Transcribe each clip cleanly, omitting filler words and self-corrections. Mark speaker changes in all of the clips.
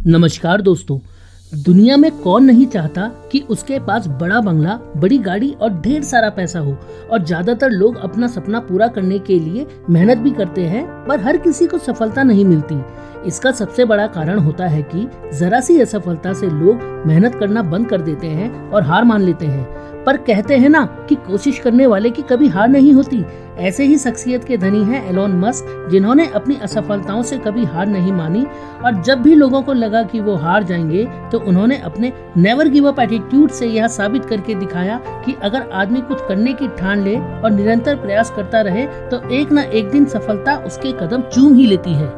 Speaker 1: नमस्कार दोस्तों। दुनिया में कौन नहीं चाहता कि उसके पास बड़ा बंगला, बड़ी गाड़ी और ढेर सारा पैसा हो। और ज्यादातर लोग अपना सपना पूरा करने के लिए मेहनत भी करते हैं, पर हर किसी को सफलता नहीं मिलती। इसका सबसे बड़ा कारण होता है कि जरा सी असफलता से लोग मेहनत करना बंद कर देते हैं और हार मान लेते हैं। पर कहते हैं ना कि कोशिश करने वाले की कभी हार नहीं होती। ऐसे ही शख्सियत के धनी हैं एलोन मस्क, जिन्होंने अपनी असफलताओं से कभी हार नहीं मानी। और जब भी लोगों को लगा कि वो हार जाएंगे, तो उन्होंने अपने नेवर गिव अप एटीट्यूड से यह साबित करके दिखाया कि अगर आदमी कुछ करने की ठान ले और निरंतर प्रयास करता रहे, तो एक न एक दिन सफलता उसके कदम चूम ही लेती है।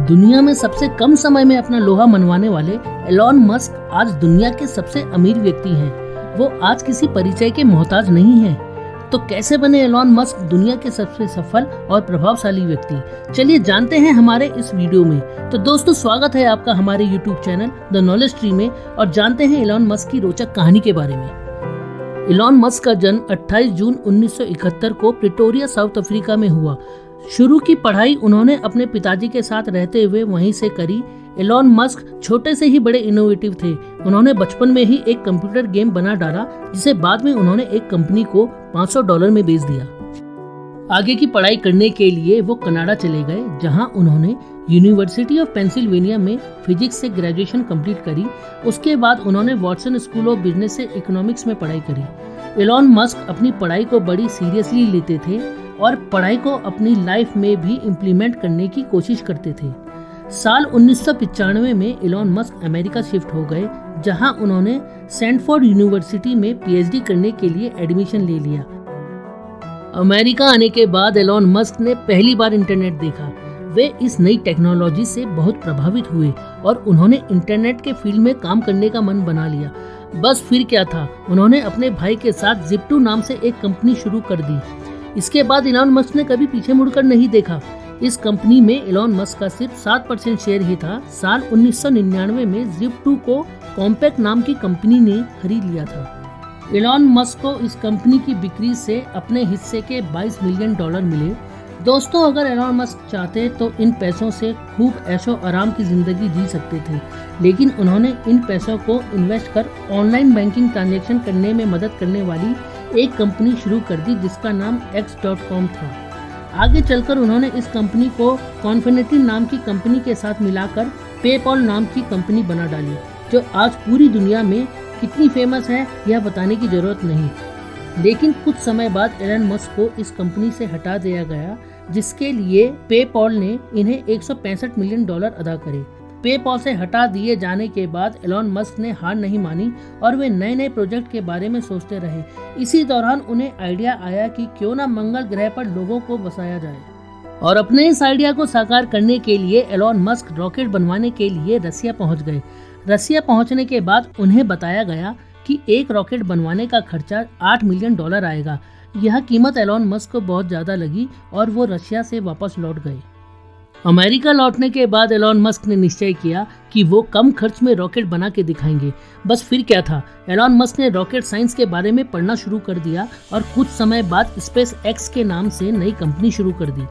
Speaker 1: दुनिया में सबसे कम समय में अपना लोहा मनवाने वाले एलोन मस्क आज दुनिया के सबसे अमीर व्यक्ति हैं। वो आज किसी परिचय के मोहताज नहीं है। तो कैसे बने एलोन मस्क दुनिया के सबसे सफल और प्रभावशाली व्यक्ति? चलिए जानते हैं हमारे इस वीडियो में। तो दोस्तों, स्वागत है आपका हमारे YouTube channel the knowledge tree में, और जानते हैं एलोन मस्क की रोचक कहानी के बारे में। एलोन मस्क का जन्म 28 जून 1971 को प्रिटोरिया, साउथ अफ्रीका में हुआ। शुरू की पढ़ाई उन्होंने अपने पिताजी के साथ रहते हुए वहीं से करी। एलोन मस्क छोटे से ही बड़े इनोवेटिव थे। उन्होंने बचपन में ही एक कंप्यूटर गेम बना डाला, जिसे बाद में उन्होंने एक कंपनी को $500 में बेच दिया। आगे की पढ़ाई करने के लिए वो कनाडा चले गए, जहां उन्होंने यूनिवर्सिटी ऑफ पेंसिल्वेनिया में फिजिक्स से ग्रेजुएशन कंप्लीट करी। उसके बाद उन्होंने वॉटसन स्कूल ऑफ बिजनेस से इकोनॉमिक्स में पढ़ाई करी। एलोन मस्क अपनी पढ़ाई को बड़ी सीरियसली लेते थे और पढ़ाई को अपनी लाइफ में भी इम्प्लीमेंट करने की कोशिश करते थे। साल 1995 में एलोन मस्क अमेरिका शिफ्ट हो गए, जहां उन्होंने स्टैनफोर्ड यूनिवर्सिटी में पीएचडी करने के लिए एडमिशन ले लिया। अमेरिका आने के बाद एलोन मस्क ने पहली बार इंटरनेट देखा। वे इस नई टेक्नोलॉजी से बहुत प्रभावित हुए और उन्होंने इंटरनेट के फील्ड में काम करने का मन बना लिया। बस फिर क्या था, उन्होंने अपने भाई के साथ जिप्टो नाम से एक कंपनी शुरू कर दी। इसके बाद एलोन मस्क ने कभी पीछे मुड़कर नहीं देखा। इस कंपनी में एलोन मस्क का सिर्फ 7% शेयर ही था। साल 1999 में जिप्टो को कॉम्पैक्ट नाम की कंपनी ने खरीद लिया था। एलोन मस्क को इस कंपनी की बिक्री से अपने हिस्से के $22 मिलियन मिले। दोस्तों, अगर एलोन मस्क चाहते तो इन पैसों से खूब ऐशो आराम की जिंदगी जी सकते थे, लेकिन उन्होंने इन पैसों को इन्वेस्ट कर ऑनलाइन बैंकिंग ट्रांजैक्शन करने में मदद करने वाली एक कंपनी शुरू कर दी, जिसका नाम X.com था। आगे चलकर उन्होंने इस कंपनी को कॉन्फिनिटी नाम की कंपनी के साथ मिलाकर पेपॉल नाम की कंपनी बना डाली, जो आज पूरी दुनिया में कितनी फेमस है यह बताने की जरूरत नहीं। लेकिन कुछ समय बाद एलोन मस्क को इस कंपनी से हटा दिया गया, जिसके लिए पेपॉल ने इन्हें $165 मिलियन अदा करे। पेपॉल से हटा दिए जाने के बाद एलोन मस्क ने हार नहीं मानी और वे नए नए प्रोजेक्ट के बारे में सोचते रहे। इसी दौरान उन्हें आइडिया आया कि क्यों ना मंगल ग्रह पर लोगों को बसाया जाए। और अपने इस आइडिया को साकार करने के लिए एलोन मस्क रॉकेट बनवाने के लिए रसिया पहुंच गए। रसिया पहुंचने के बाद उन्हें बताया गया कि एक रॉकेट बनवाने का खर्चा $8 मिलियन आएगा। यह कीमत एलोन मस्क को बहुत ज्यादा लगी और वो रशिया से वापस लौट गए। अमेरिका लौटने के बाद एलोन मस्क ने निश्चय किया कि वो कम खर्च में रॉकेट बना के दिखाएंगे। बस फिर क्या था, एलोन मस्क ने रॉकेट साइंस के बारे में पढ़ना शुरू कर दिया और कुछ समय बाद स्पेस एक्स के नाम से नई कंपनी शुरू कर दी।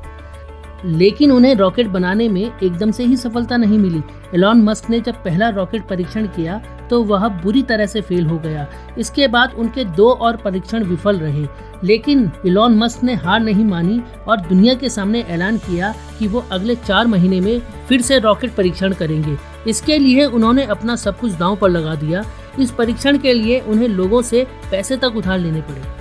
Speaker 1: लेकिन उन्हें रॉकेट बनाने में एकदम से ही सफलता नहीं मिली। एलोन मस्क ने जब पहला रॉकेट परीक्षण किया तो वह बुरी तरह से फेल हो गया। इसके बाद उनके 2 और परीक्षण विफल रहे। लेकिन एलोन मस्क ने हार नहीं मानी और दुनिया के सामने ऐलान किया कि वो अगले 4 महीने में फिर से रॉकेट परीक्षण करेंगे। इसके लिए उन्होंने अपना सब कुछ दांव पर लगा दिया। इस परीक्षण के लिए उन्हें लोगों से पैसे तक उधार लेने पड़े।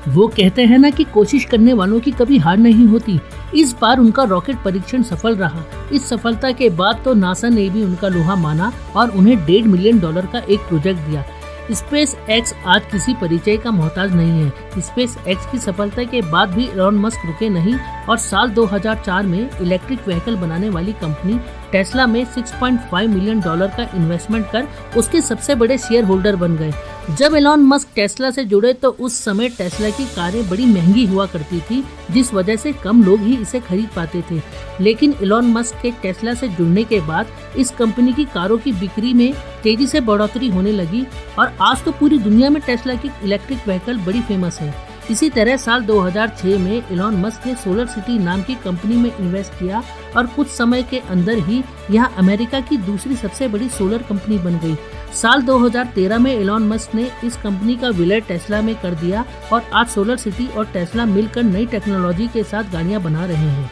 Speaker 1: वो कहते हैं ना कि कोशिश करने वालों की कभी हार नहीं होती। इस बार उनका रॉकेट परीक्षण सफल रहा। इस सफलता के बाद तो नासा ने भी उनका लोहा माना और उन्हें $1.5 मिलियन का एक प्रोजेक्ट दिया। स्पेस एक्स आज किसी परिचय का मोहताज नहीं है। स्पेस एक्स की सफलता के बाद भी एलोन मस्क रुके नहीं और साल 2004 में इलेक्ट्रिक व्हीकल बनाने वाली कंपनी टेस्ला में $6.5 मिलियन का इन्वेस्टमेंट कर उसके सबसे बड़े शेयर होल्डर बन गए। जब एलोन मस्क टेस्ला से जुड़े तो उस समय टेस्ला की कारें बड़ी महंगी हुआ करती थी, जिस वजह से कम लोग ही इसे खरीद पाते थे। लेकिन एलोन मस्क के टेस्ला से जुड़ने के बाद इस कंपनी की कारों की बिक्री में तेजी से बढ़ोतरी होने लगी और आज तो पूरी दुनिया में टेस्ला की इलेक्ट्रिक व्हीकल बड़ी फेमस है। इसी तरह साल 2006 में एलॉन मस्क ने सोलर सिटी नाम की कंपनी में इन्वेस्ट किया और कुछ समय के अंदर ही यह अमेरिका की दूसरी सबसे बड़ी सोलर कंपनी बन गई। साल 2013 में एलॉन मस्क ने इस कंपनी का विलय टेस्ला में कर दिया और आज सोलर सिटी और टेस्ला मिलकर नई टेक्नोलॉजी के साथ गाड़ियां बना रहे हैं।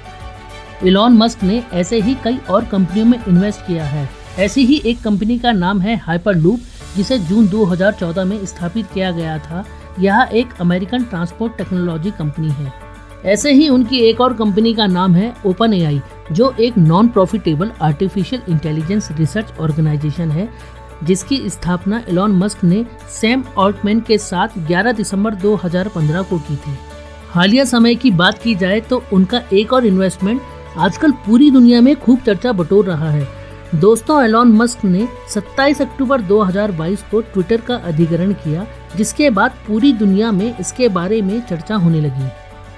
Speaker 1: एलॉन मस्क ने ऐसे ही कई और कंपनियों में इन्वेस्ट किया है। ऐसी ही एक कंपनी का नाम है हाइपरलूप, जिसे जून 2014 में स्थापित किया गया था। यह एक अमेरिकन ट्रांसपोर्ट टेक्नोलॉजी कंपनी है। ऐसे ही उनकी एक और कंपनी का नाम है ओपन एआई, जो एक non profitable artificial intelligence research organisation है, जिसकी स्थापना एलॉन मस्क ने सैम ऑल्टमैन के साथ 11 दिसंबर 2015 को की थी। हालिया समय की बात की जाए तो उनका एक और इन्वेस्टमेंट आजकल पूरी दुनिया में खूब चर्चा बटोर रहा है। दोस्तों, एलॉन मस्क ने 27 अक्टूबर 2022 को ट्विटर का अधिग्रहण किया, जिसके बाद पूरी दुनिया में इसके बारे में चर्चा होने लगी।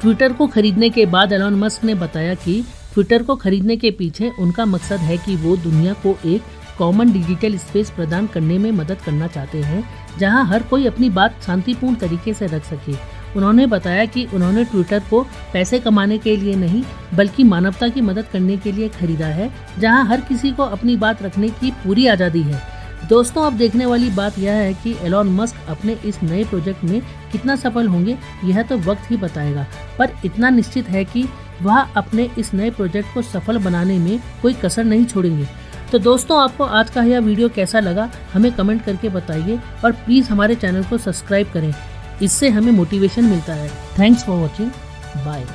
Speaker 1: ट्विटर को खरीदने के बाद एलॉन मस्क ने बताया कि ट्विटर को खरीदने के पीछे उनका मकसद है कि वो दुनिया को एक कॉमन डिजिटल स्पेस प्रदान करने में मदद करना चाहते हैं, जहां हर कोई अपनी बात शांतिपूर्ण तरीके से रख सके। उन्होंने बताया कि उन्होंने ट्विटर को पैसे कमाने के लिए नहीं, बल्कि मानवता की मदद करने के लिए खरीदा है, जहां हर किसी को अपनी बात रखने की पूरी आज़ादी है। दोस्तों, अब देखने वाली बात यह है कि एलॉन मस्क अपने इस नए प्रोजेक्ट में कितना सफल होंगे, यह तो वक्त ही बताएगा। पर इतना निश्चित है कि वह अपने इस नए प्रोजेक्ट को सफल बनाने में कोई कसर नहीं छोड़ेंगे। तो दोस्तों, आपको आज का यह वीडियो कैसा लगा हमें कमेंट करके बताइए और प्लीज़ हमारे चैनल को सब्सक्राइब करें। इससे हमें मोटिवेशन मिलता है। Thanks for watching. बाय।